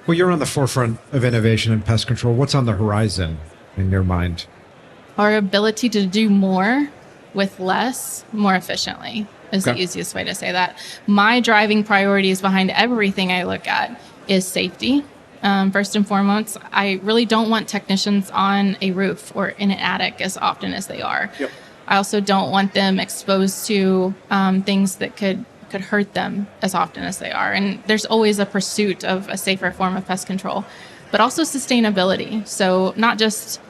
Well, you're on the forefront of innovation in pest control. What's on the horizon in your mind? Our ability to do more with less, more efficiently is Okay. the easiest way to say that. My driving priorities behind everything I look at is safety. First and foremost, I really don't want technicians on a roof or in an attic as often as they are. Yep. I also don't want them exposed to things that could hurt them as often as they are. And there's always a pursuit of a safer form of pest control, but also sustainability. So not just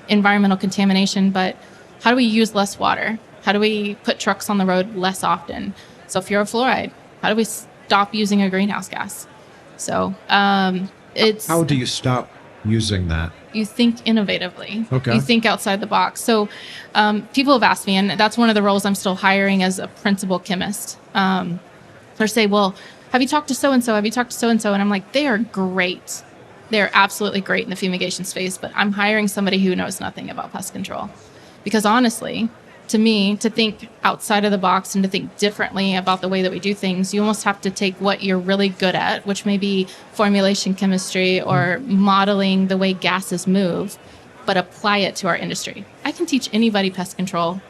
environmental contamination, but how do we use less water? How do we put trucks on the road less often? Sulfurofluoride. How do we stop using a greenhouse gas? So it's... How do you stop using that? You think innovatively. Okay. You think outside the box. So people have asked me, and that's one of the roles I'm still hiring as a principal chemist. They say, well, have you talked to so-and-so? Have you talked to so-and-so? And I'm like, they are great. They're absolutely great in the fumigation space, but I'm hiring somebody who knows nothing about pest control. Because honestly, to me, to think outside of the box and to think differently about the way that we do things, you almost have to take what you're really good at, which may be formulation chemistry or modeling the way gases move, but apply it to our industry. I can teach anybody pest control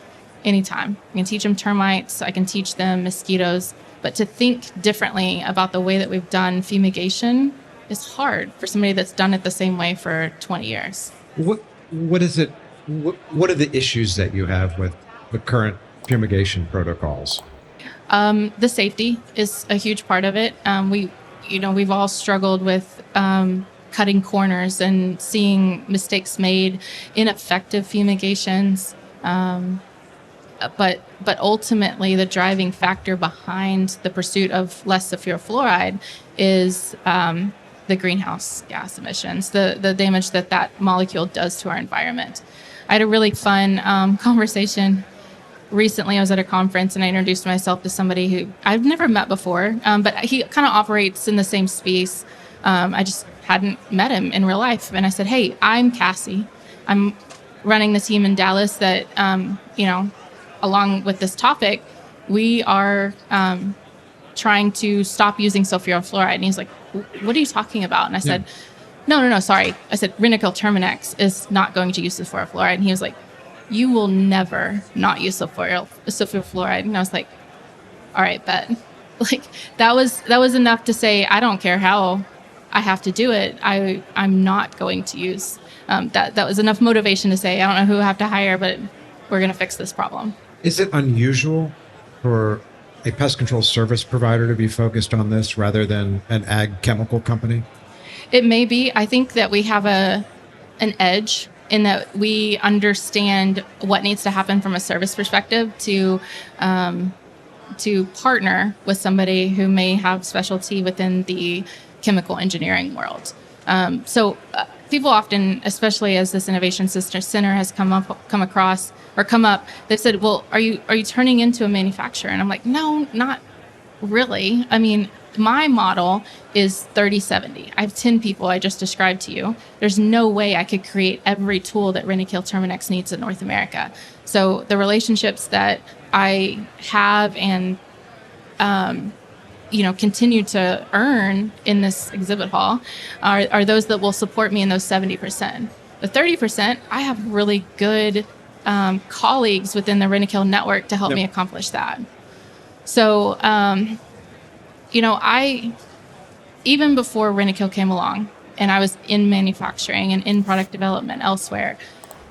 anytime. I can teach them termites, I can teach them mosquitoes, but to think differently about the way that we've done fumigation is hard for somebody that's done it the same way for 20 years. What is it? What are the issues that you have with the current fumigation protocols? The safety is a huge part of it. We've all struggled with cutting corners and seeing mistakes made, ineffective fumigations. But ultimately, the driving factor behind the pursuit of less sulfurofluoride is the greenhouse gas emissions, the damage that molecule does to our environment. I had a really fun conversation recently. I was at a conference and I introduced myself to somebody who I've never met before, but he kind of operates in the same space. I just hadn't met him in real life. And I said, hey, I'm Cassie. I'm running the team in Dallas that, along with this topic, we are trying to stop using sulfurofluoride. And he's like, what are you talking about? And I said, no, sorry. I said, rentokil terminix is not going to use sulfurofluoride. And he was like, you will never not use sulfurofluoride. And I was like, all right, bet. Like that was enough to say, I don't care how I have to do it. I'm not going to use that was enough motivation to say, I don't know who I have to hire, but we're going to fix this problem. Is it unusual for a pest control service provider to be focused on this rather than an ag chemical company? It may be. I think that we have an edge in that we understand what needs to happen from a service perspective to partner with somebody who may have specialty within the chemical engineering world. So people often, especially as this innovation center has come up, they've said, well, are you turning into a manufacturer? And I'm like, no, not really. I mean, my model is 30-70. I have 10 people I just described to you. There's no way I could create every tool that rentokil terminix needs in North America. So the relationships that I have and continue to earn in this exhibit hall are those that will support me in those 70%. The 30%, I have really good colleagues within the rentokil network to help me accomplish that. So, even before rentokil came along and I was in manufacturing and in product development elsewhere,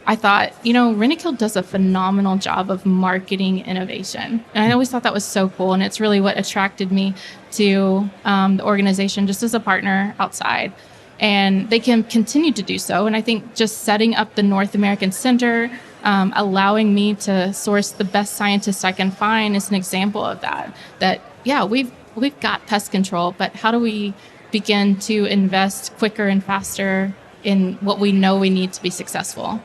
I thought, rentokil does a phenomenal job of marketing innovation. And I always thought that was so cool. And it's really what attracted me to the organization just as a partner outside. And they can continue to do so. And I think just setting up the North American Center, allowing me to source the best scientists I can find is an example of that. We've got pest control, but how do we begin to invest quicker and faster in what we know we need to be successful?